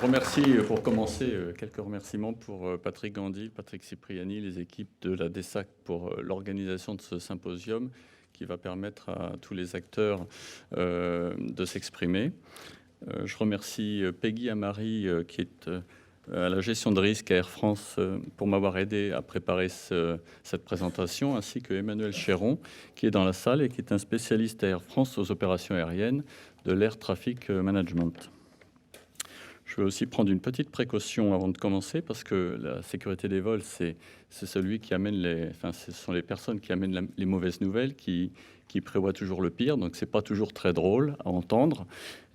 remercie pour commencer quelques remerciements pour Patrick Gandhi, Patrick Cipriani, les équipes de la DESAC pour l'organisation de ce symposium qui va permettre à tous les acteurs de s'exprimer. Je remercie Peggy Amari qui est à la gestion de risque à Air France pour m'avoir aidé à préparer cette présentation, ainsi que Emmanuel Chéron qui est dans la salle et qui est un spécialiste à Air France aux opérations aériennes de l'Air Traffic Management. Je vais aussi prendre une petite précaution avant de commencer parce que la sécurité des vols, c'est celui qui amène ce sont les personnes qui amènent les mauvaises nouvelles, qui prévoient toujours le pire. Donc, c'est pas toujours très drôle à entendre.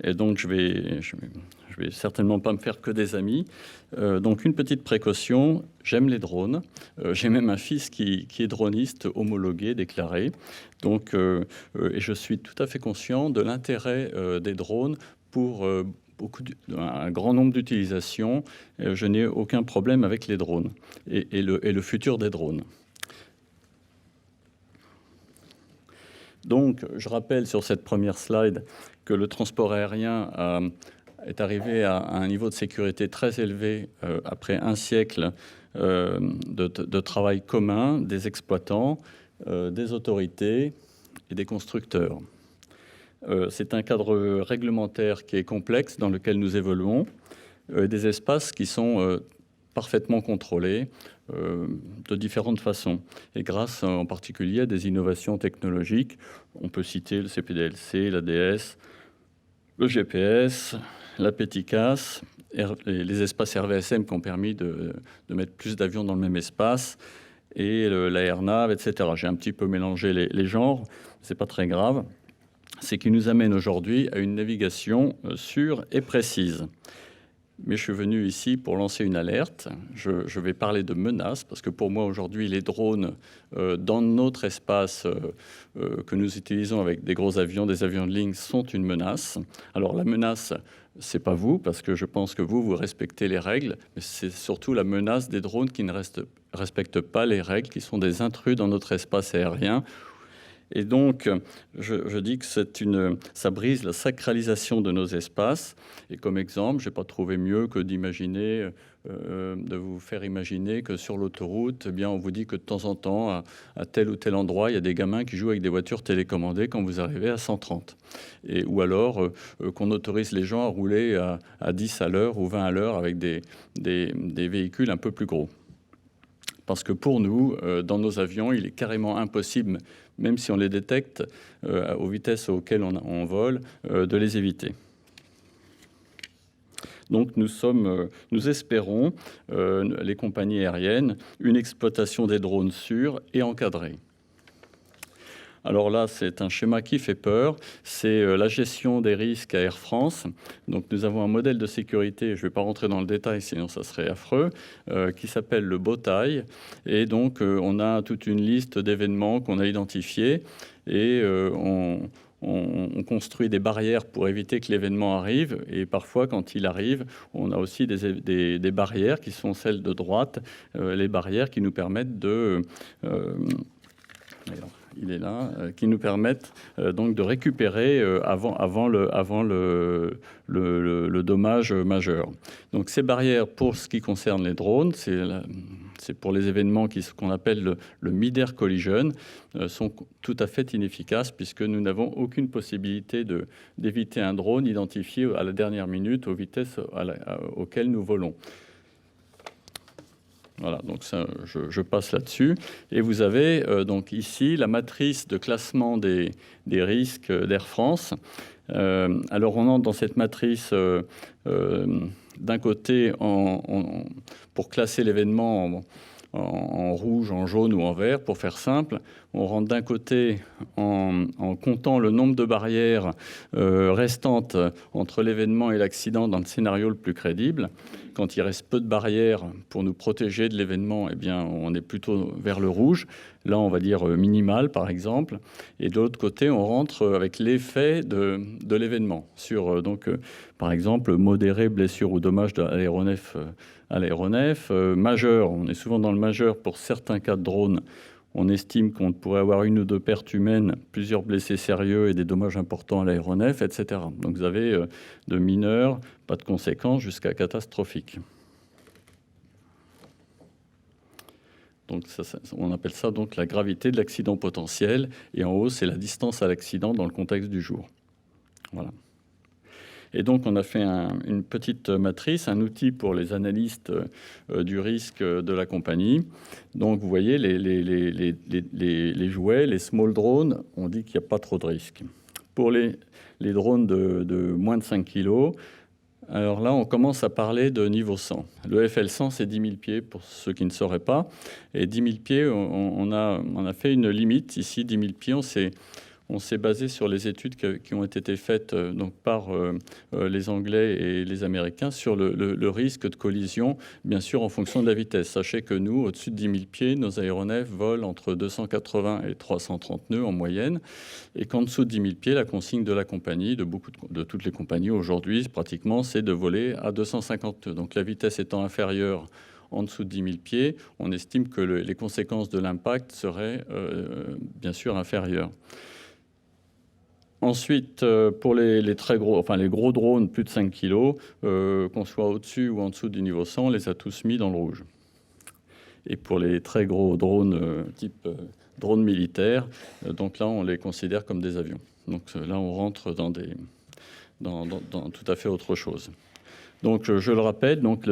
Et donc, je vais certainement pas me faire que des amis. Donc, une petite précaution. J'aime les drones. J'ai même un fils qui est droniste homologué, déclaré. Donc, et je suis tout à fait conscient de l'intérêt des drones pour un grand nombre d'utilisations. Je n'ai aucun problème avec les drones et le futur des drones. Donc, je rappelle sur cette première slide que le transport aérien est arrivé à un niveau de sécurité très élevé après un siècle de travail commun des exploitants, des autorités et des constructeurs. C'est un cadre réglementaire qui est complexe dans lequel nous évoluons, des espaces qui sont parfaitement contrôlés de différentes façons. Et grâce en particulier à des innovations technologiques, on peut citer le CPDLC, l'ADS, le GPS, la PTCAS, les espaces RVSM qui ont permis de mettre plus d'avions dans le même espace, et l'AirNav, etc. J'ai un petit peu mélangé les genres, c'est pas très grave. C'est qui nous amène aujourd'hui à une navigation sûre et précise. Mais je suis venu ici pour lancer une alerte. Je vais parler de menaces, parce que pour moi, aujourd'hui, les drones dans notre espace que nous utilisons avec des gros avions, des avions de ligne, sont une menace. Alors, la menace, c'est pas vous, parce que je pense que vous respectez les règles, mais c'est surtout la menace des drones qui ne respectent pas les règles, qui sont des intrus dans notre espace aérien. Et donc, je dis que ça brise la sacralisation de nos espaces. Et comme exemple, je n'ai pas trouvé mieux que d'imaginer, de vous faire imaginer que sur l'autoroute, eh bien, on vous dit que de temps en temps, à tel ou tel endroit, il y a des gamins qui jouent avec des voitures télécommandées quand vous arrivez à 130. Ou alors qu'on autorise les gens à rouler à 10 à l'heure ou 20 à l'heure avec des véhicules un peu plus gros. Parce que pour nous, dans nos avions, il est carrément impossible, même si on les détecte aux vitesses auxquelles on vole, de les éviter. Donc nous espérons, les compagnies aériennes, une exploitation des drones sûre et encadrée. Alors là, c'est un schéma qui fait peur. C'est la gestion des risques à Air France. Donc nous avons un modèle de sécurité, je ne vais pas rentrer dans le détail, sinon ça serait affreux, qui s'appelle le Bowtie. Et donc on a toute une liste d'événements qu'on a identifiés et on construit des barrières pour éviter que l'événement arrive. Et parfois, quand il arrive, on a aussi des barrières qui sont celles de droite, les barrières qui nous permettent de... il est là, qui nous permettent donc de récupérer avant le dommage majeur. Donc ces barrières, pour ce qui concerne les drones, c'est pour les événements qu'on appelle le mid-air collision, sont tout à fait inefficaces puisque nous n'avons aucune possibilité d'éviter un drone identifié à la dernière minute aux vitesses auxquelles nous volons. Voilà, donc ça, je passe là-dessus. Et vous avez donc ici la matrice de classement des risques d'Air France. Alors on entre dans cette matrice d'un côté pour classer l'événement en rouge, en jaune ou en vert, pour faire simple. On rentre d'un côté en comptant le nombre de barrières restantes entre l'événement et l'accident dans le scénario le plus crédible. Quand il reste peu de barrières pour nous protéger de l'événement, eh bien, on est plutôt vers le rouge. Là, on va dire minimal, par exemple. Et de l'autre côté, on rentre avec l'effet de l'événement sur, par exemple, modéré, blessure ou dommage à l'aéronef majeur. On est souvent dans le majeur pour certains cas de drone. On estime qu'on pourrait avoir 1 ou 2 pertes humaines, plusieurs blessés sérieux et des dommages importants à l'aéronef, etc. Donc vous avez de mineurs, pas de conséquences, jusqu'à catastrophiques. Donc on appelle ça donc la gravité de l'accident potentiel. Et en haut, c'est la distance à l'accident dans le contexte du jour. Voilà. Et donc, on a fait une petite matrice, un outil pour les analystes du risque de la compagnie. Donc, vous voyez, les jouets, les small drones, on dit qu'il n'y a pas trop de risque. Pour les drones de moins de 5 kg, alors là, on commence à parler de niveau 100. Le FL100, c'est 10 000 pieds, pour ceux qui ne sauraient pas. Et 10 000 pieds, on a fait une limite. Ici, 10 000 pieds, on s'est basé sur les études qui ont été faites donc par les Anglais et les Américains sur le risque de collision, bien sûr en fonction de la vitesse. Sachez que nous, au-dessus de 10 000 pieds, nos aéronefs volent entre 280 et 330 nœuds en moyenne, et qu'en dessous de 10 000 pieds, la consigne de la compagnie, de toutes les compagnies aujourd'hui, pratiquement, c'est de voler à 250 nœuds. Donc la vitesse étant inférieure en dessous de 10 000 pieds, on estime que les conséquences de l'impact seraient bien sûr inférieures. Ensuite, pour les très gros, enfin les gros drones, plus de 5 kg, qu'on soit au-dessus ou en dessous du niveau 100, on les a tous mis dans le rouge. Et pour les très gros drones, type drone militaire, donc là, on les considère comme des avions. Donc là, on rentre dans tout à fait autre chose. Donc, je le rappelle, donc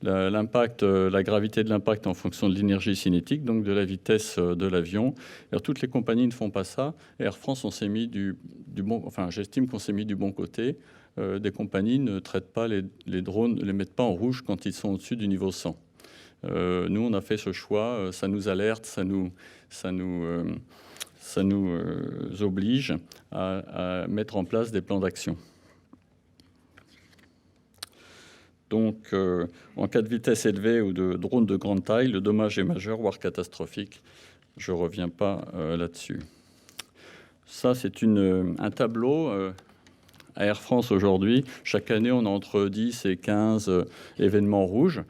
l'impact, la gravité de l'impact en fonction de l'énergie cinétique, donc de la vitesse de l'avion. Alors, toutes les compagnies ne font pas ça. Air France, on s'est mis j'estime qu'on s'est mis du bon côté. Des compagnies ne traitent pas les drones, ne les mettent pas en rouge quand ils sont au-dessus du niveau 100. Nous, on a fait ce choix. Ça nous alerte, ça nous oblige à mettre en place des plans d'action. Donc, en cas de vitesse élevée ou de drone de grande taille, le dommage est majeur, voire catastrophique. Je ne reviens pas là-dessus. Ça, c'est un tableau à Air France aujourd'hui. Chaque année, on a entre 10 et 15 événements rouges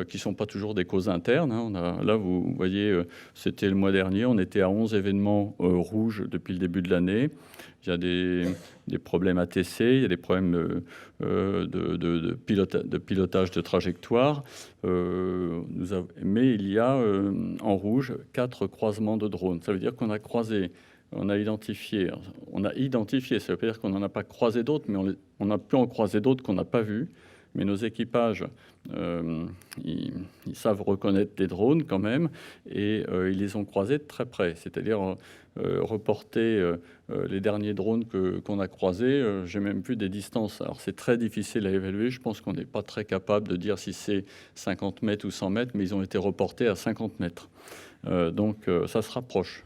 qui ne sont pas toujours des causes internes. Là, vous voyez, c'était le mois dernier, on était à 11 événements rouges depuis le début de l'année. Il y a des problèmes ATC, il y a des problèmes de pilotage de trajectoire. Mais il y a en rouge 4 croisements de drones. Ça veut dire qu'on a croisé, on a identifié, ça veut dire qu'on n'en a pas croisé d'autres, mais on a pu en croiser d'autres qu'on n'a pas vus. Mais nos équipages, ils savent reconnaître des drones quand même, et ils les ont croisés de très près. C'est-à-dire reporter les derniers drones qu'on a croisés. J'ai même vu des distances. Alors c'est très difficile à évaluer. Je pense qu'on n'est pas très capable de dire si c'est 50 mètres ou 100 mètres, mais ils ont été reportés à 50 mètres. Donc ça se rapproche.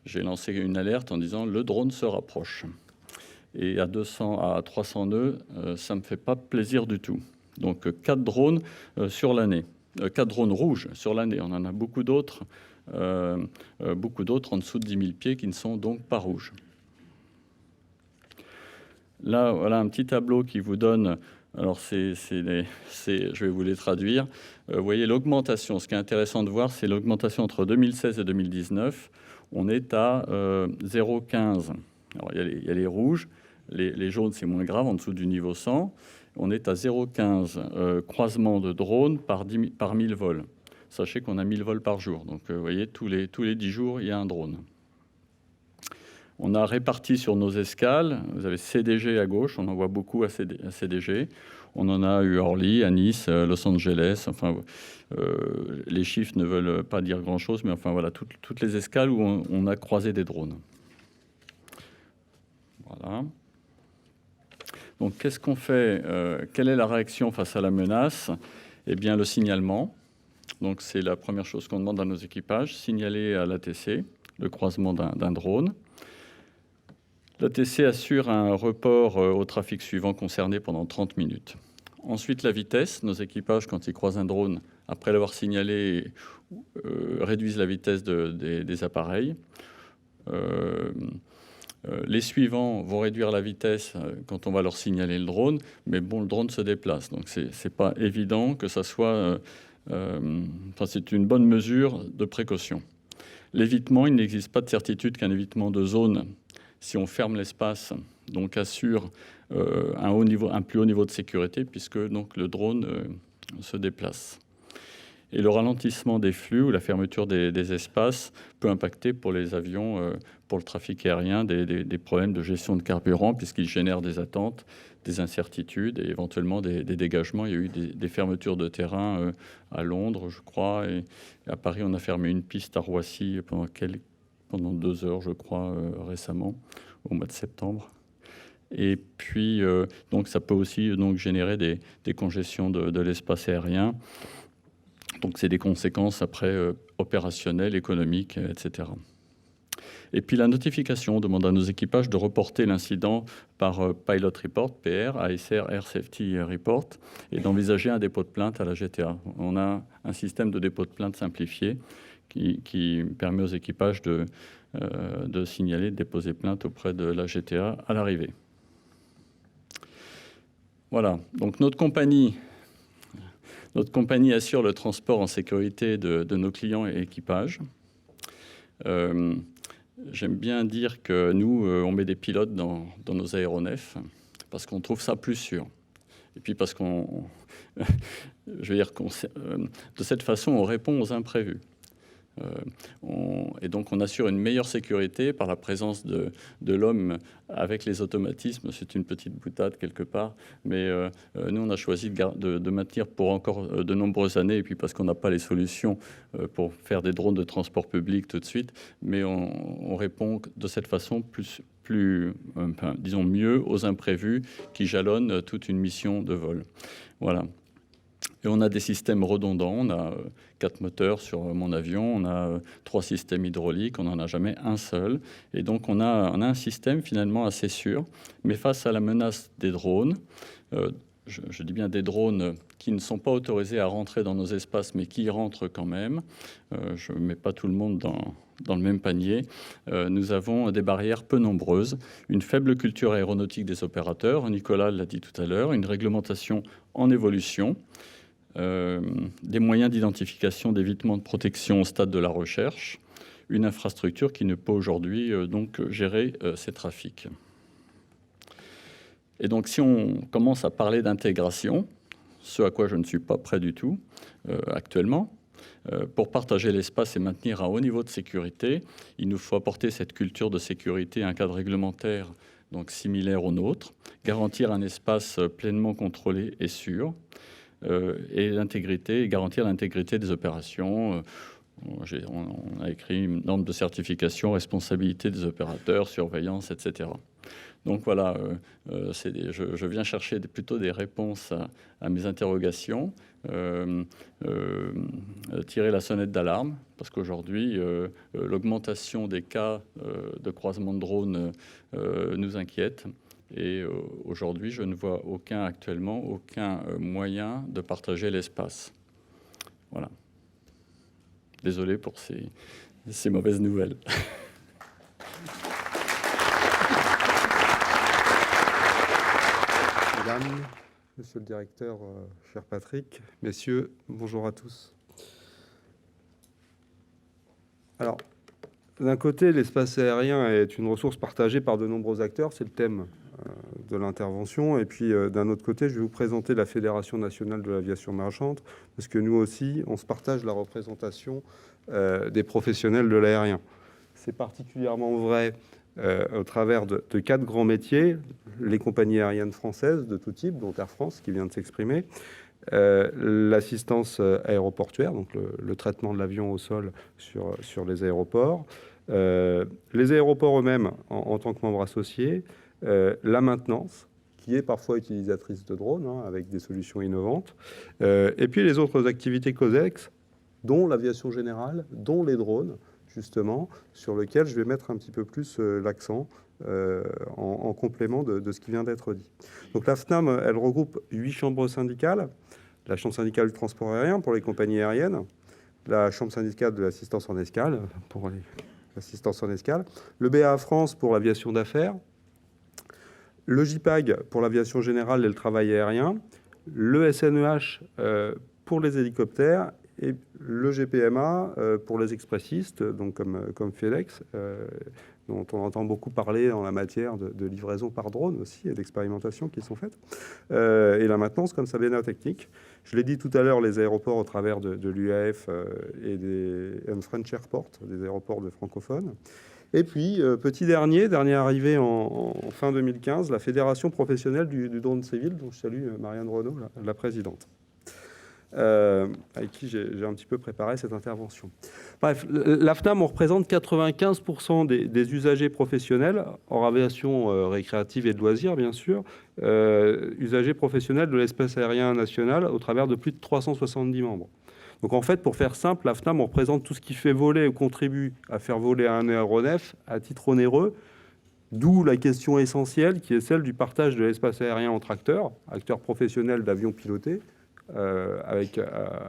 J'ai lancé une alerte en disant le drone se rapproche. Et à 200 à 300 nœuds, ça ne me fait pas plaisir du tout. Donc 4 drones sur l'année. 4 drones rouges sur l'année. On en a beaucoup d'autres en dessous de 10 000 pieds qui ne sont donc pas rouges. Là, voilà un petit tableau qui vous donne... Alors, je vais vous les traduire. Vous voyez l'augmentation. Ce qui est intéressant de voir, c'est l'augmentation entre 2016 et 2019. On est à 0,15. Alors, il y a les rouges. Les jaunes, c'est moins grave, en dessous du niveau 100. On est à 0,15 croisements de drones par 1000 vols. Sachez qu'on a 1000 vols par jour. Donc, vous voyez, tous les 10 jours, il y a un drone. On a réparti sur nos escales. Vous avez CDG à gauche. On en voit beaucoup à CDG. On en a eu Orly, à Nice, Los Angeles. Enfin, les chiffres ne veulent pas dire grand-chose, mais enfin, voilà, toutes les escales où on a croisé des drones. Voilà. Donc, qu'est-ce qu'on fait? Quelle est la réaction face à la menace? Eh bien, le signalement. Donc, c'est la première chose qu'on demande à nos équipages, signaler à l'ATC le croisement d'un drone. L'ATC assure un report au trafic suivant concerné pendant 30 minutes. Ensuite, la vitesse. Nos équipages, quand ils croisent un drone, après l'avoir signalé, réduisent la vitesse des appareils. Les suivants vont réduire la vitesse quand on va leur signaler le drone, mais bon, le drone se déplace. Donc, c'est pas évident que ça soit c'est une bonne mesure de précaution. L'évitement, il n'existe pas de certitude qu'un évitement de zone, si on ferme l'espace, donc assure un plus haut niveau de sécurité, puisque donc, le drone se déplace. Et le ralentissement des flux ou la fermeture des espaces peut impacter pour les avions, pour le trafic aérien, des problèmes de gestion de carburant, puisqu'ils génèrent des attentes, des incertitudes et éventuellement des dégagements. Il y a eu des fermetures de terrain à Londres, je crois, et à Paris, on a fermé une piste à Roissy pendant 2 heures, je crois, récemment, au mois de septembre. Et puis, donc, ça peut aussi donc, générer des congestions de l'espace aérien. Donc, c'est des conséquences après opérationnelles, économiques, etc. Et puis, la notification demande à nos équipages de reporter l'incident par Pilot Report, PR, ASR Air Safety Report, et d'envisager un dépôt de plainte à la GTA. On a un système de dépôt de plainte simplifié qui permet aux équipages de signaler, de déposer plainte auprès de la GTA à l'arrivée. Voilà, donc notre compagnie assure le transport en sécurité de nos clients et équipages. J'aime bien dire que nous, on met des pilotes dans nos aéronefs parce qu'on trouve ça plus sûr. Et puis parce je veux dire, de cette façon, on répond aux imprévus. Et donc, on assure une meilleure sécurité par la présence de l'homme avec les automatismes. C'est une petite boutade quelque part, mais nous, on a choisi de maintenir pour encore de nombreuses années, et puis parce qu'on n'a pas les solutions pour faire des drones de transport public tout de suite, mais on répond de cette façon disons mieux aux imprévus qui jalonnent toute une mission de vol. Voilà. Et on a des systèmes redondants, on a 4 moteurs sur mon avion, on a 3 systèmes hydrauliques, on n'en a jamais un seul. Et donc on a un système finalement assez sûr, mais face à la menace des drones, je dis bien des drones qui ne sont pas autorisés à rentrer dans nos espaces, mais qui y rentrent quand même, je ne mets pas tout le monde dans le même panier, nous avons des barrières peu nombreuses, une faible culture aéronautique des opérateurs, Nicolas l'a dit tout à l'heure, une réglementation en évolution, des moyens d'identification, d'évitement, de protection au stade de la recherche, une infrastructure qui ne peut aujourd'hui donc gérer ces trafics. Et donc, si on commence à parler d'intégration, ce à quoi je ne suis pas prêt du tout actuellement, pour partager l'espace et maintenir un haut niveau de sécurité, il nous faut apporter cette culture de sécurité, un cadre réglementaire donc similaire au nôtre, garantir un espace pleinement contrôlé et sûr, et garantir l'intégrité des opérations. On a écrit une norme de certification, responsabilité des opérateurs, surveillance, etc. Donc voilà, je viens chercher plutôt des réponses à mes interrogations, tirer la sonnette d'alarme, parce qu'aujourd'hui, l'augmentation des cas de croisement de drones nous inquiète. Et aujourd'hui, je ne vois actuellement aucun moyen de partager l'espace. Voilà. Désolé pour ces mauvaises nouvelles. Mesdames, Monsieur le Directeur, cher Patrick, Messieurs, bonjour à tous. Alors, d'un côté, l'espace aérien est une ressource partagée par de nombreux acteurs, c'est le thème de l'intervention. Et puis, d'un autre côté, je vais vous présenter la Fédération nationale de l'aviation marchande, parce que nous aussi, on se partage la représentation des professionnels de l'aérien. C'est particulièrement vrai au travers de 4 grands métiers, les compagnies aériennes françaises de tout type, dont Air France, qui vient de s'exprimer, l'assistance aéroportuaire, donc le traitement de l'avion au sol sur les aéroports, les aéroports eux-mêmes en tant que membres associés, la maintenance, qui est parfois utilisatrice de drones, avec des solutions innovantes, et puis les autres activités COSEX, dont l'aviation générale, dont les drones, justement, sur lequel je vais mettre un petit peu plus l'accent en complément de ce qui vient d'être dit. Donc la FNAM, elle regroupe 8 chambres syndicales, la chambre syndicale du transport aérien pour les compagnies aériennes, la chambre syndicale de l'assistance en escale pour l'assistance en escale, le BA France pour l'aviation d'affaires, le JPAG pour l'aviation générale et le travail aérien, le SNEH pour les hélicoptères et le GPMA pour les expressistes, donc comme FedEx, dont on entend beaucoup parler en la matière de livraison par drone aussi et d'expérimentations qui sont faites. Et la maintenance comme Sabena Technique. Je l'ai dit tout à l'heure, les aéroports au travers de l'UAF et des French Airport, des aéroports de francophones. Et puis, dernier arrivé en fin 2015, la Fédération professionnelle du drone civil, dont je salue Marianne Renaud, la présidente, avec qui j'ai un petit peu préparé cette intervention. Bref, la FNAM, on représente 95% des usagers professionnels, hors aviation récréative et de loisirs, bien sûr, usagers professionnels de l'espace aérien national au travers de plus de 370 membres. Donc en fait, pour faire simple, la FNAM, on représente tout ce qui fait voler ou contribue à faire voler un aéronef à titre onéreux, d'où la question essentielle qui est celle du partage de l'espace aérien entre acteurs professionnels d'avions pilotés, avec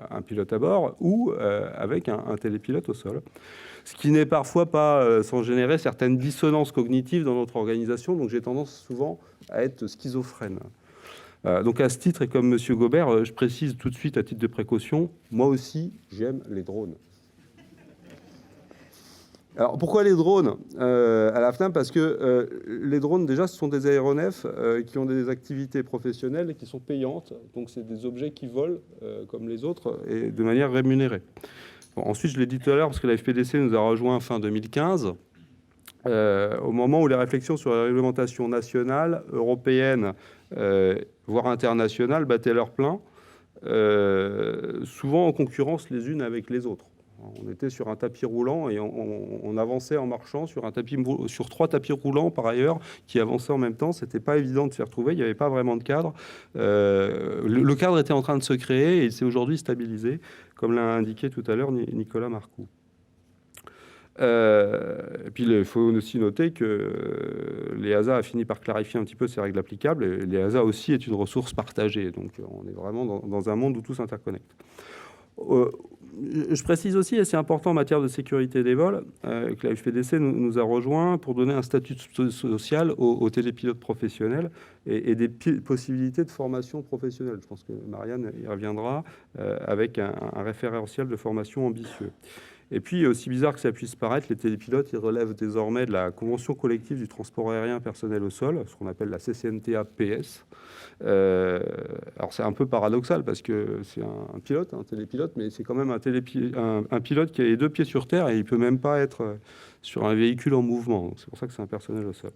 un pilote à bord ou avec un télépilote au sol. Ce qui n'est parfois pas sans générer certaines dissonances cognitives dans notre organisation, donc j'ai tendance souvent à être schizophrène. Donc à ce titre, et comme M. Gobert, je précise tout de suite à titre de précaution, moi aussi, j'aime les drones. Alors pourquoi les drones à la FNAM? Parce que les drones, déjà, ce sont des aéronefs qui ont des activités professionnelles et qui sont payantes. Donc c'est des objets qui volent comme les autres et de manière rémunérée. Bon, ensuite, je l'ai dit tout à l'heure, parce que la FPDC nous a rejoint fin 2015. Au moment où les réflexions sur la réglementation nationale, européenne, voire internationale, battaient leur plein, souvent en concurrence les unes avec les autres. On était sur un tapis roulant et on avançait en marchant sur 3 tapis roulants par ailleurs qui avançaient en même temps. C'était pas évident de s'y retrouver, il n'y avait pas vraiment de cadre. Le cadre était en train de se créer et il s'est aujourd'hui stabilisé, comme l'a indiqué tout à l'heure Nicolas Marcoux. Et puis il faut aussi noter que l'EASA a fini par clarifier un petit peu ses règles applicables. Et l'EASA aussi est une ressource partagée, donc on est vraiment dans un monde où tout s'interconnecte. Je précise aussi, et c'est important en matière de sécurité des vols, que la FPDC nous a rejoint pour donner un statut social aux télépilotes professionnels et des possibilités de formation professionnelle. Je pense que Marianne y reviendra avec un référentiel de formation ambitieux. Et puis, aussi bizarre que ça puisse paraître, les télépilotes, ils relèvent désormais de la Convention collective du transport aérien personnel au sol, ce qu'on appelle la CCNTA-PS. Alors, c'est un peu paradoxal parce que c'est un pilote, un télépilote, mais c'est quand même un pilote qui a les 2 pieds sur terre et il ne peut même pas être sur un véhicule en mouvement. C'est pour ça que c'est un personnel au sol.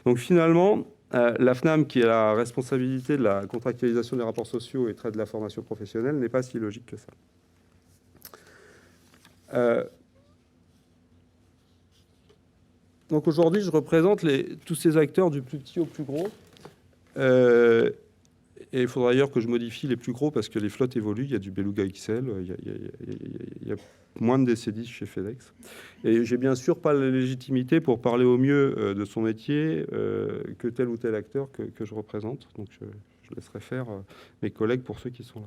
Donc, finalement, la FNAM, qui a la responsabilité de la contractualisation des rapports sociaux et traite de la formation professionnelle, n'est pas si logique que ça. Donc aujourd'hui, je représente tous ces acteurs du plus petit au plus gros. Et il faudra d'ailleurs que je modifie les plus gros parce que les flottes évoluent. Il y a du Beluga XL, il y a moins de DC-10 chez FedEx. Et j'ai bien sûr pas la légitimité pour parler au mieux de son métier que tel ou tel acteur que je représente. Donc je laisserai faire mes collègues pour ceux qui sont là.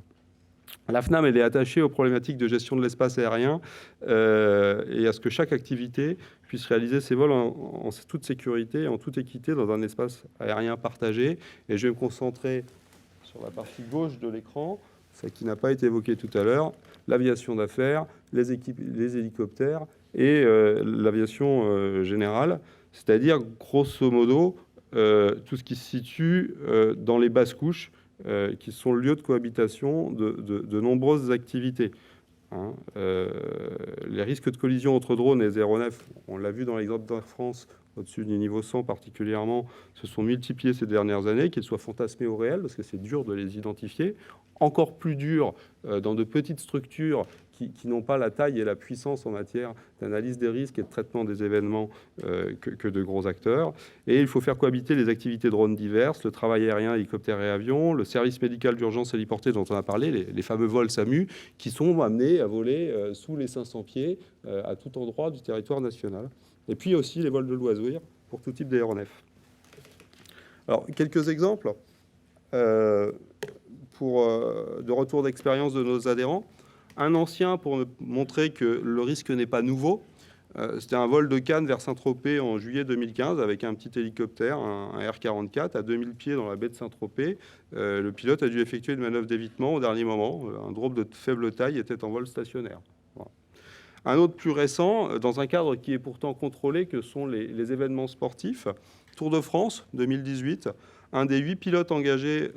La FNAM, elle est attachée aux problématiques de gestion de l'espace aérien et à ce que chaque activité puisse réaliser ses vols en toute sécurité, en toute équité dans un espace aérien partagé. Et je vais me concentrer sur la partie gauche de l'écran, ça qui n'a pas été évoqué tout à l'heure, l'aviation d'affaires, les hélicoptères et l'aviation générale, c'est-à-dire grosso modo tout ce qui se situe dans les basses couches, qui sont le lieu de cohabitation de nombreuses activités. Les risques de collision entre drones et aéronefs, on l'a vu dans l'exemple d'Air France, au-dessus du niveau 100 particulièrement, se sont multipliés ces dernières années, qu'ils soient fantasmés au réel, parce que c'est dur de les identifier. Encore plus dur dans de petites structures qui n'ont pas la taille et la puissance en matière d'analyse des risques et de traitement des événements que de gros acteurs. Et il faut faire cohabiter les activités drones diverses, le travail aérien, hélicoptère et avion, le service médical d'urgence héliporté dont on a parlé, les fameux vols SAMU, qui sont amenés à voler sous les 500 pieds à tout endroit du territoire national. Et puis aussi les vols de loisirs pour tout type d'aéronefs. Alors, quelques exemples de retour d'expérience de nos adhérents. Un ancien pour montrer que le risque n'est pas nouveau. C'était un vol de Cannes vers Saint-Tropez en juillet 2015 avec un petit hélicoptère, un R-44, à 2000 pieds dans la baie de Saint-Tropez. Le pilote a dû effectuer une manœuvre d'évitement au dernier moment. Un drone de faible taille était en vol stationnaire. Voilà. Un autre plus récent, dans un cadre qui est pourtant contrôlé, que sont les événements sportifs. Tour de France 2018, un des 8 pilotes engagés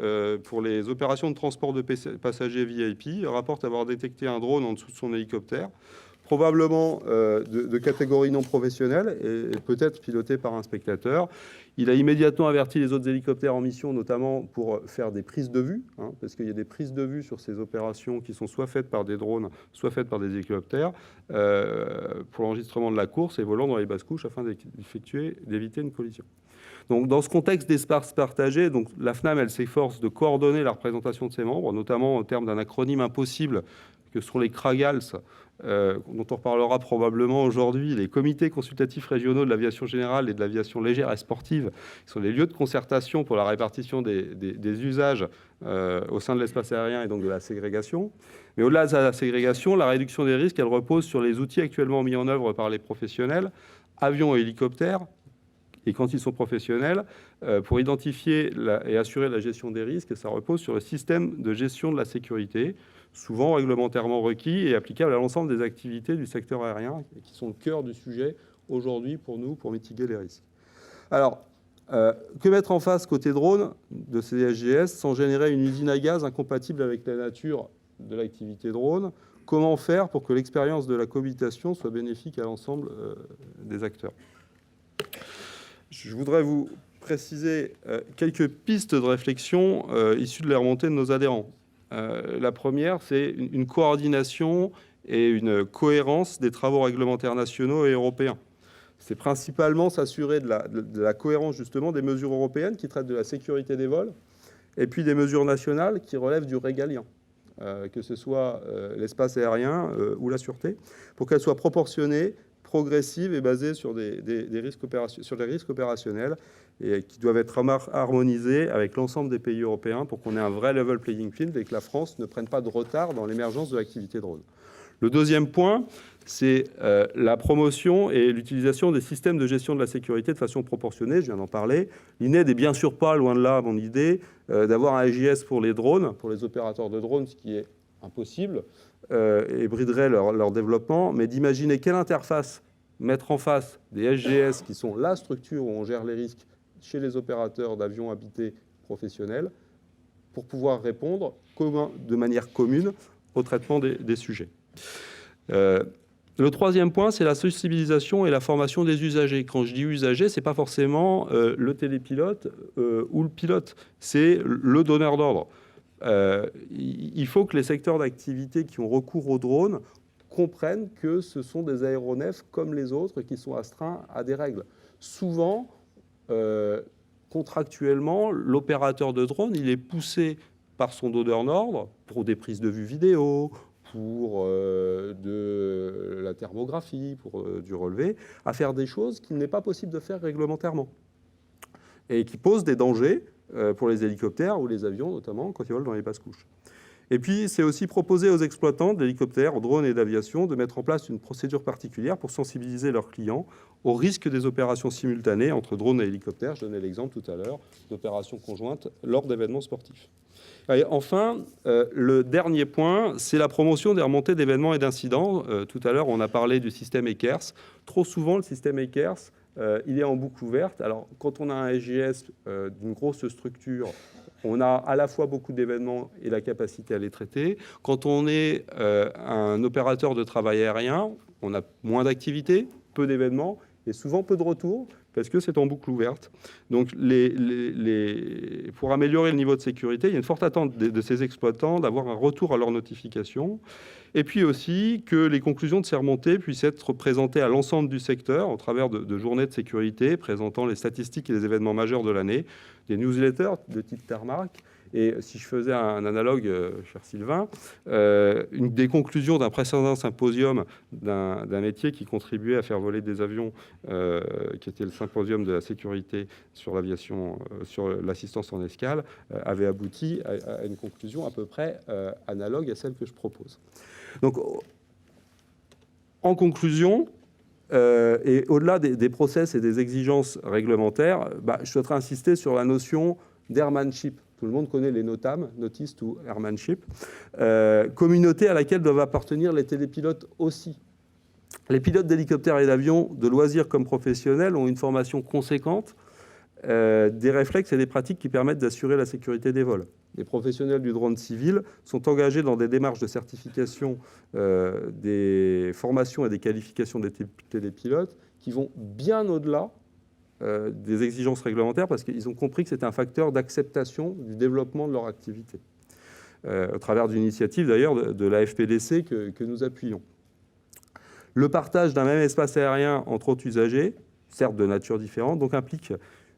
pour les opérations de transport de passagers VIP rapporte avoir détecté un drone en dessous de son hélicoptère, probablement de catégorie non professionnelle et peut-être piloté par un spectateur. Il a immédiatement averti les autres hélicoptères en mission, notamment pour faire des prises de vue, parce qu'il y a des prises de vue sur ces opérations qui sont soit faites par des drones, soit faites par des hélicoptères, pour l'enregistrement de la course et volant dans les basses couches afin d'éviter une collision. Donc, dans ce contexte d'espace partagé, donc, la FNAM, elle s'efforce de coordonner la représentation de ses membres, notamment au terme d'un acronyme impossible que sont les CRAGALS, dont on reparlera probablement aujourd'hui, les comités consultatifs régionaux de l'aviation générale et de l'aviation légère et sportive, qui sont les lieux de concertation pour la répartition des usages au sein de l'espace aérien et donc de la ségrégation. Mais au-delà de la ségrégation, la réduction des risques, elle repose sur les outils actuellement mis en œuvre par les professionnels, avions et hélicoptères, et quand ils sont professionnels, pour identifier et assurer la gestion des risques, ça repose sur le système de gestion de la sécurité, souvent réglementairement requis et applicable à l'ensemble des activités du secteur aérien, qui sont le cœur du sujet aujourd'hui pour nous, pour mitiguer les risques. Alors, que mettre en face côté drone de ces SGS sans générer une usine à gaz incompatible avec la nature de l'activité drone? Comment faire pour que l'expérience de la cohabitation soit bénéfique à l'ensemble des acteurs? Je voudrais vous préciser quelques pistes de réflexion issues de la remontée de nos adhérents. La première, c'est une coordination et une cohérence des travaux réglementaires nationaux et européens. C'est principalement s'assurer de la cohérence justement des mesures européennes qui traitent de la sécurité des vols et puis des mesures nationales qui relèvent du régalien, que ce soit l'espace aérien ou la sûreté, pour qu'elles soient proportionnées, progressive et basée sur des risques opérationnels et qui doivent être harmonisés avec l'ensemble des pays européens pour qu'on ait un vrai level playing field et que la France ne prenne pas de retard dans l'émergence de l'activité drone. Le deuxième point, c'est la promotion et l'utilisation des systèmes de gestion de la sécurité de façon proportionnée. Je viens d'en parler. L'INED n'est bien sûr pas, loin de là, mon idée, d'avoir un SGS pour les drones, pour les opérateurs de drones, ce qui est impossible, et briderait leur développement, mais d'imaginer quelle interface mettre en face des SGS, qui sont la structure où on gère les risques chez les opérateurs d'avions habités professionnels, pour pouvoir répondre de manière commune au traitement des sujets. Le troisième point, c'est la sensibilisation et la formation des usagers. Quand je dis usagers, ce n'est pas forcément le télépilote ou le pilote, c'est le donneur d'ordre. Il faut que les secteurs d'activité qui ont recours aux drones comprennent que ce sont des aéronefs comme les autres qui sont astreints à des règles. Souvent, contractuellement, l'opérateur de drone, il est poussé par son donneur d'ordre pour des prises de vue vidéo, pour de la thermographie, pour du relevé, à faire des choses qu'il n'est pas possible de faire réglementairement et qui posent des dangers pour les hélicoptères ou les avions, notamment quand ils volent dans les basses couches. Et puis, c'est aussi proposer aux exploitants d'hélicoptères, drones et d'aviation de mettre en place une procédure particulière pour sensibiliser leurs clients au risque des opérations simultanées entre drones et hélicoptères. Je donnais l'exemple tout à l'heure d'opérations conjointes lors d'événements sportifs. Et enfin, le dernier point, c'est la promotion des remontées d'événements et d'incidents. Tout à l'heure, on a parlé du système ECARS. Trop souvent, le système ECARS, il est en boucle ouverte. Alors, quand on a un SGS d'une grosse structure, on a à la fois beaucoup d'événements et la capacité à les traiter. Quand on est un opérateur de travail aérien, on a moins d'activités, peu d'événements et souvent peu de retours parce que c'est en boucle ouverte. Donc, pour améliorer le niveau de sécurité, il y a une forte attente de ces exploitants d'avoir un retour à leur notification. Et puis aussi que les conclusions de ces remontées puissent être présentées à l'ensemble du secteur au travers de journées de sécurité présentant les statistiques et les événements majeurs de l'année, des newsletters de type Termark. Et si je faisais un analogue, cher Sylvain, des conclusions d'un précédent symposium d'un métier qui contribuait à faire voler des avions, qui était le symposium de la sécurité sur l'aviation, sur l'assistance en escale, avait abouti à une conclusion à peu près analogue à celle que je propose. Donc, en conclusion, Et au-delà des process et des exigences réglementaires, je souhaiterais insister sur la notion d'airmanship. Tout le monde connaît les NOTAM, Notice to Airmanship, communauté à laquelle doivent appartenir les télépilotes aussi. Les pilotes d'hélicoptères et d'avions, de loisirs comme professionnels, ont une formation conséquente, des réflexes et des pratiques qui permettent d'assurer la sécurité des vols. Les professionnels du drone civil sont engagés dans des démarches de certification des formations et des qualifications des télépilotes qui vont bien au-delà des exigences réglementaires parce qu'ils ont compris que c'était un facteur d'acceptation du développement de leur activité. Au travers d'une initiative d'ailleurs de la FPDC que nous appuyons. Le partage d'un même espace aérien entre autres usagers, certes de nature différente, donc implique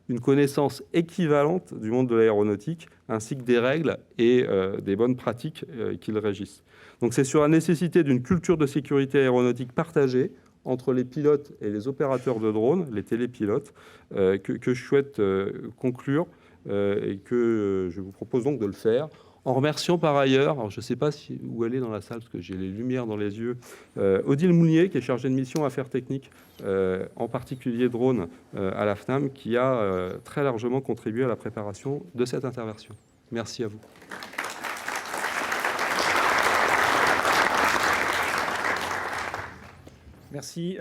une connaissance équivalente du monde de l'aéronautique, ainsi que des règles et des bonnes pratiques qui le régissent. Donc c'est sur la nécessité d'une culture de sécurité aéronautique partagée entre les pilotes et les opérateurs de drones, les télépilotes, que je souhaite conclure et que je vous propose donc de le faire. En remerciant par ailleurs, alors je ne sais pas où elle est dans la salle, parce que j'ai les lumières dans les yeux, Odile Mounier, qui est chargée de mission affaires techniques, en particulier drone, à la FNAM, qui a très largement contribué à la préparation de cette intervention. Merci à vous. Merci.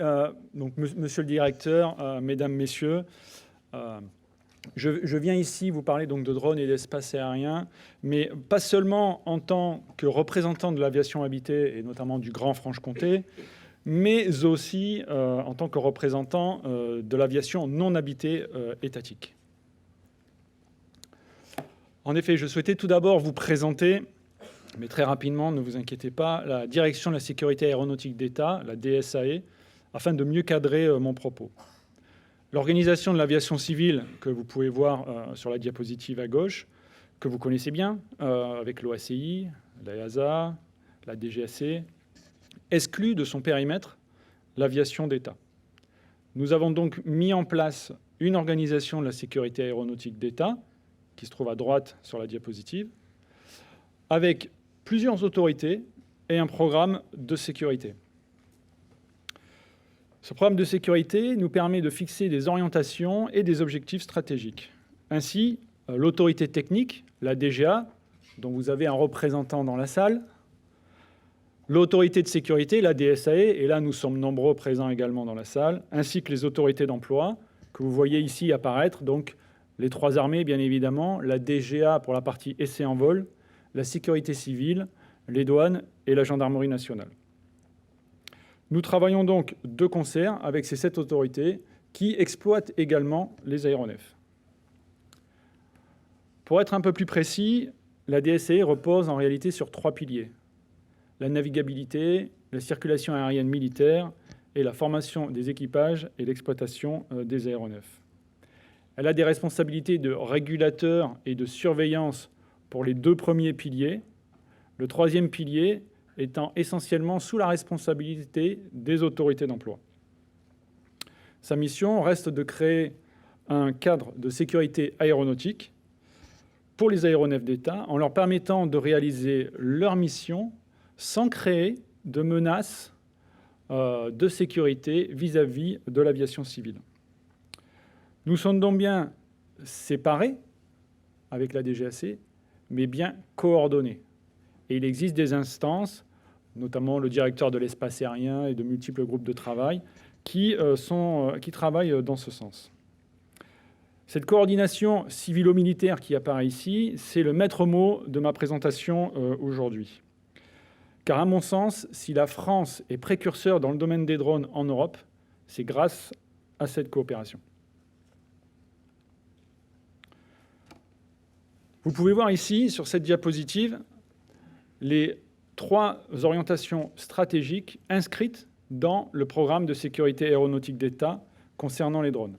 Donc, monsieur le directeur, mesdames, messieurs, je viens ici vous parler donc de drones et d'espace aérien, mais pas seulement en tant que représentant de l'aviation habitée et notamment du Grand Franche-Comté, mais aussi en tant que représentant de l'aviation non habitée étatique. En effet, je souhaitais tout d'abord vous présenter, mais très rapidement, ne vous inquiétez pas, la Direction de la sécurité aéronautique d'État, la DSAE, afin de mieux cadrer mon propos. L'organisation de l'aviation civile, que vous pouvez voir sur la diapositive à gauche, que vous connaissez bien, avec l'OACI, l'EASA, la DGAC, exclut de son périmètre l'aviation d'État. Nous avons donc mis en place une organisation de la sécurité aéronautique d'État, qui se trouve à droite sur la diapositive, avec plusieurs autorités et un programme de sécurité. Ce programme de sécurité nous permet de fixer des orientations et des objectifs stratégiques. Ainsi, l'autorité technique, la DGA, dont vous avez un représentant dans la salle, l'autorité de sécurité, la DSAE, et là nous sommes nombreux présents également dans la salle, ainsi que les autorités d'emploi, que vous voyez ici apparaître, donc les trois armées bien évidemment, la DGA pour la partie essai en vol, la sécurité civile, les douanes et la gendarmerie nationale. Nous travaillons donc de concert avec ces 7 autorités qui exploitent également les aéronefs. Pour être un peu plus précis, la DSAE repose en réalité sur 3 piliers. La navigabilité, la circulation aérienne militaire et la formation des équipages et l'exploitation des aéronefs. Elle a des responsabilités de régulateur et de surveillance pour les 2 premiers piliers. Le 3e pilier étant essentiellement sous la responsabilité des autorités d'emploi. Sa mission reste de créer un cadre de sécurité aéronautique pour les aéronefs d'État en leur permettant de réaliser leur mission sans créer de menaces de sécurité vis-à-vis de l'aviation civile. Nous sommes donc bien séparés avec la DGAC, mais bien coordonnés. Et il existe des instances, notamment le directeur de l'espace aérien et de multiples groupes de travail, qui travaillent dans ce sens. Cette coordination civilo-militaire qui apparaît ici, c'est le maître mot de ma présentation aujourd'hui. Car à mon sens, si la France est précurseur dans le domaine des drones en Europe, c'est grâce à cette coopération. Vous pouvez voir ici, sur cette diapositive, les 3 orientations stratégiques inscrites dans le programme de sécurité aéronautique d'État concernant les drones.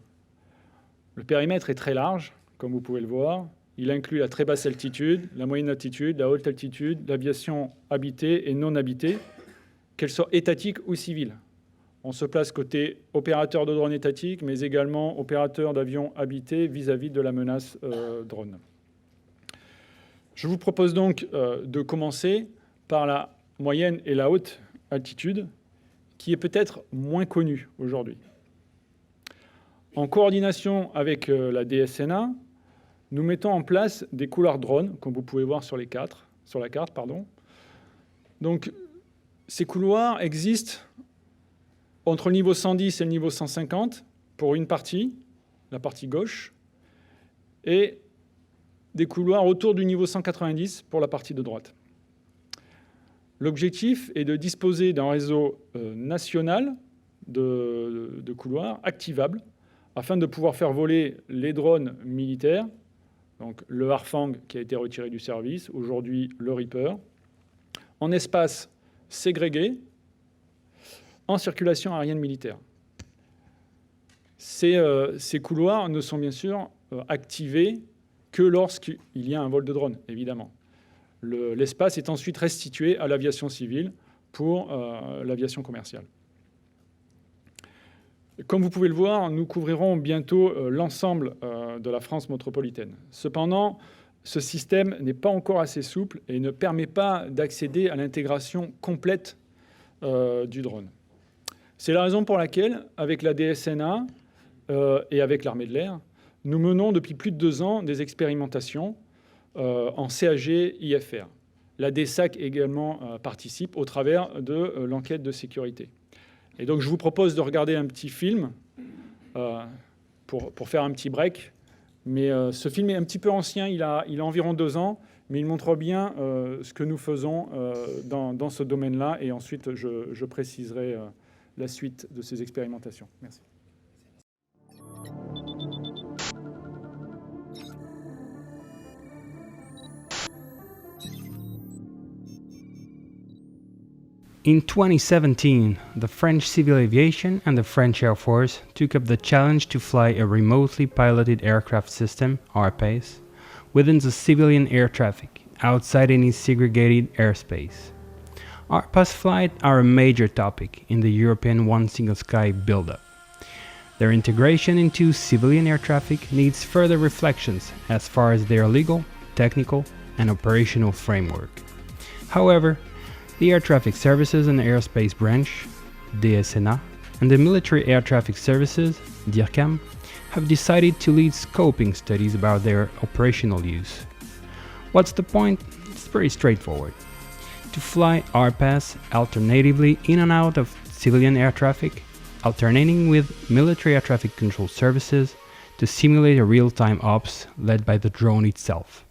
Le périmètre est très large, comme vous pouvez le voir. Il inclut la très basse altitude, la moyenne altitude, la haute altitude, l'aviation habitée et non habitée, qu'elle soit étatique ou civile. On se place côté opérateur de drone étatique, mais également opérateur d'avions habités vis-à-vis de la menace drone. Je vous propose donc de commencer par la moyenne et la haute altitude, qui est peut-être moins connu aujourd'hui. En coordination avec la DSNA, nous mettons en place des couloirs drones, comme vous pouvez voir sur la carte. Donc, ces couloirs existent entre le niveau 110 et le niveau 150 pour une partie, la partie gauche, et des couloirs autour du niveau 190 pour la partie de droite. L'objectif est de disposer d'un réseau national de couloirs activables afin de pouvoir faire voler les drones militaires, donc le Harfang qui a été retiré du service, aujourd'hui le Reaper, en espace ségrégué, en circulation aérienne militaire. Ces couloirs ne sont bien sûr activés que lorsqu'il y a un vol de drone, évidemment. L'espace est ensuite restitué à l'aviation civile pour l'aviation commerciale. Comme vous pouvez le voir, nous couvrirons bientôt l'ensemble de la France métropolitaine. Cependant, ce système n'est pas encore assez souple et ne permet pas d'accéder à l'intégration complète du drone. C'est la raison pour laquelle, avec la DSNA et avec l'armée de l'air, nous menons depuis plus de 2 ans des expérimentations en CAG IFR. La DSAC également participe au travers de l'enquête de sécurité. Et donc, je vous propose de regarder un petit film pour faire un petit break. Mais ce film est un petit peu ancien, il a environ 2 ans, mais il montre bien ce que nous faisons dans ce domaine-là. Et ensuite, je préciserai la suite de ces expérimentations. Merci. In 2017, the French civil aviation and the French Air Force took up the challenge to fly a remotely piloted aircraft system, RPAS, within the civilian air traffic, outside any segregated airspace. RPAS flights are a major topic in the European One Single Sky build-up. Their integration into civilian air traffic needs further reflections as far as their legal, technical, and operational framework. However, the Air Traffic Services and Airspace Branch, DSNA, and the Military Air Traffic Services, DIRCAM, have decided to lead scoping studies about their operational use. What's the point? It's pretty straightforward. To fly RPAS alternatively in and out of civilian air traffic, alternating with military air traffic control services to simulate a real-time ops led by the drone itself.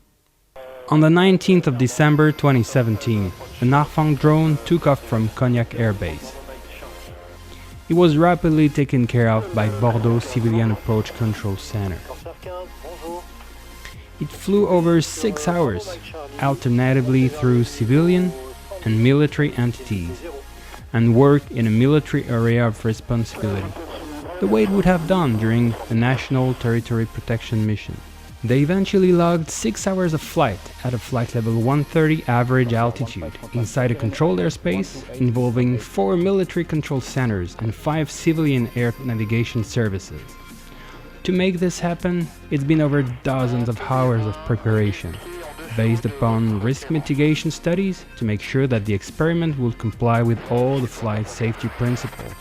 On the 19th of December 2017, an Harfang drone took off from Cognac Air Base. It was rapidly taken care of by Bordeaux Civilian Approach Control Center. It flew over 6 hours, alternatively through civilian and military entities, and worked in a military area of responsibility, the way it would have done during a national territory protection mission. They eventually logged 6 hours of flight at a flight level 130 average altitude inside a controlled airspace involving 4 military control centers and 5 civilian air navigation services. To make this happen, it's been over dozens of hours of preparation, based upon risk mitigation studies to make sure that the experiment will comply with all the flight safety principles.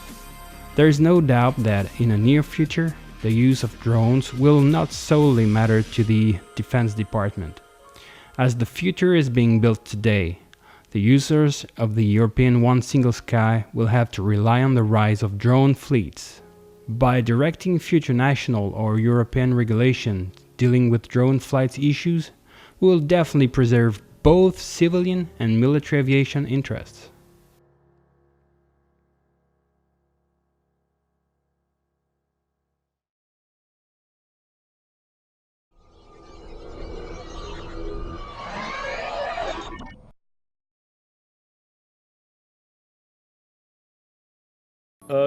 There is no doubt that in the near future, the use of drones will not solely matter to the Defense Department. As the future is being built today, the users of the European One Single Sky will have to rely on the rise of drone fleets. By directing future national or European regulation dealing with drone flights issues, we will definitely preserve both civilian and military aviation interests.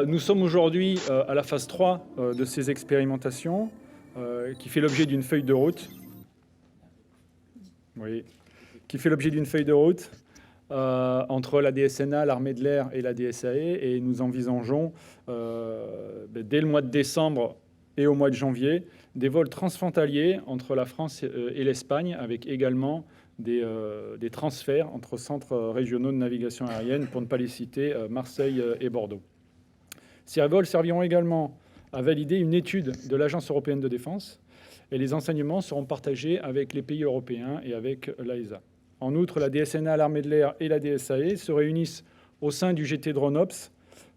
Nous sommes aujourd'hui à la phase 3 de ces expérimentations qui fait l'objet d'une feuille de route. Oui, qui fait l'objet d'une feuille de route entre la DSNA, l'armée de l'air et la DSAE, et nous envisageons dès le mois de décembre et au mois de janvier des vols transfrontaliers entre la France et l'Espagne, avec également des transferts entre centres régionaux de navigation aérienne, pour ne pas les citer, Marseille et Bordeaux. Ces vols serviront également à valider une étude de l'Agence européenne de défense, et les enseignements seront partagés avec les pays européens et avec l'AESA. En outre, la DSNA, l'armée de l'air et la DSAE se réunissent au sein du GT DroneOps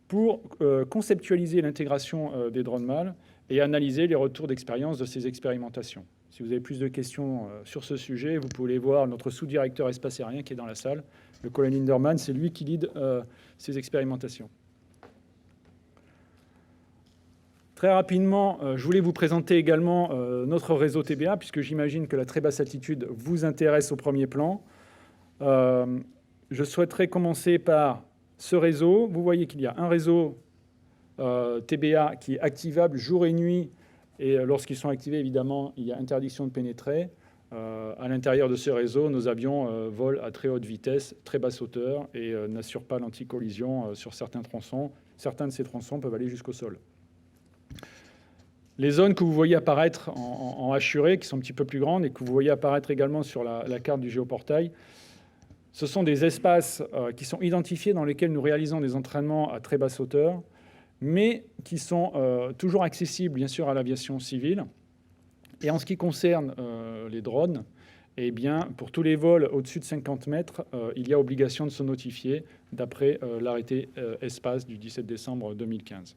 pour conceptualiser l'intégration des drones mâles et analyser les retours d'expérience de ces expérimentations. Si vous avez plus de questions sur ce sujet, vous pouvez voir notre sous-directeur espace aérien qui est dans la salle, le colonel Linderman, c'est lui qui lead ces expérimentations. Très rapidement, je voulais vous présenter également notre réseau TBA, puisque j'imagine que la très basse altitude vous intéresse au premier plan. Je souhaiterais commencer par ce réseau. Vous voyez qu'il y a un réseau TBA qui est activable jour et nuit, et lorsqu'ils sont activés, évidemment, il y a interdiction de pénétrer. À l'intérieur de ce réseau, nos avions volent à très haute vitesse, très basse hauteur, et n'assurent pas l'anti-collision sur certains tronçons. Certains de ces tronçons peuvent aller jusqu'au sol. Les zones que vous voyez apparaître en hachuré, qui sont un petit peu plus grandes, et que vous voyez apparaître également sur la carte du géoportail, ce sont des espaces qui sont identifiés dans lesquels nous réalisons des entraînements à très basse hauteur, mais qui sont toujours accessibles, bien sûr, à l'aviation civile. Et en ce qui concerne les drones, eh bien, pour tous les vols au-dessus de 50 mètres, il y a obligation de se notifier d'après l'arrêté espace du 17 décembre 2015.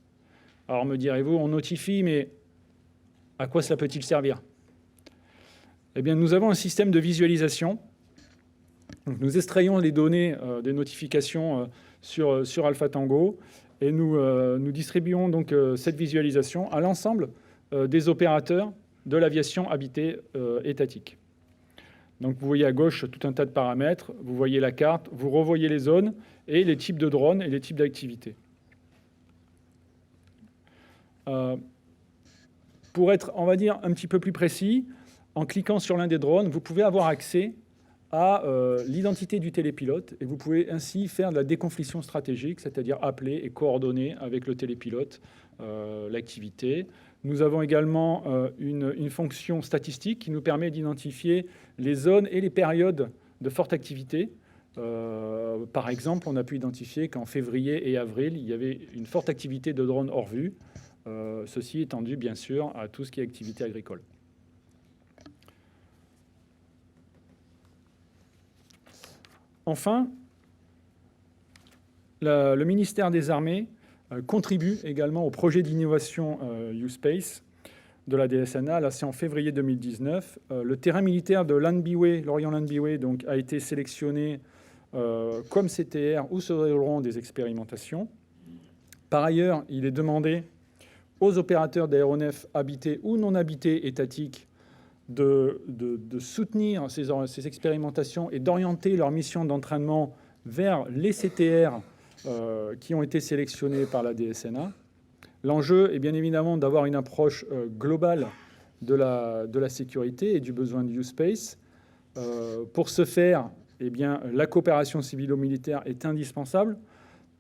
Alors, me direz-vous, on notifie, mais à quoi cela peut-il servir? Eh bien, nous avons un système de visualisation. Donc, nous extrayons les données des notifications sur Alpha Tango et nous distribuons donc cette visualisation à l'ensemble des opérateurs de l'aviation habitée étatique. Donc, vous voyez à gauche tout un tas de paramètres, vous voyez la carte, vous revoyez les zones et les types de drones et les types d'activités. Pour être, on va dire, un petit peu plus précis, en cliquant sur l'un des drones, vous pouvez avoir accès à l'identité du télépilote et vous pouvez ainsi faire de la déconfliction stratégique, c'est-à-dire appeler et coordonner avec le télépilote l'activité. Nous avons également une fonction statistique qui nous permet d'identifier les zones et les périodes de forte activité. Par exemple, on a pu identifier qu'en février et avril, il y avait une forte activité de drones hors vue. Ceci étendu, bien sûr, à tout ce qui est activité agricole. Enfin, le ministère des Armées contribue également au projet d'innovation U-Space de la DSNA. Là, c'est en février 2019. Le terrain militaire de Llanbiwé, Lorient-Llanbiwé, donc, a été sélectionné comme CTR où se dérouleront des expérimentations. Par ailleurs, il est demandé aux opérateurs d'aéronefs habités ou non habités étatiques de soutenir ces expérimentations et d'orienter leur mission d'entraînement vers les CTR qui ont été sélectionnés par la DSNA. L'enjeu est bien évidemment d'avoir une approche globale de la sécurité et du besoin de U-Space. Pour ce faire, eh bien, la coopération civilo-militaire est indispensable.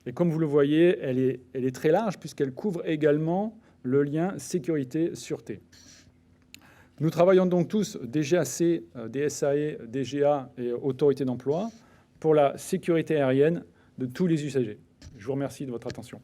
Et comme vous le voyez, elle est très large puisqu'elle couvre également le lien sécurité-sûreté. Nous travaillons donc tous, DGAC, DSAE, DGA et autorités d'emploi, pour la sécurité aérienne de tous les usagers. Je vous remercie de votre attention.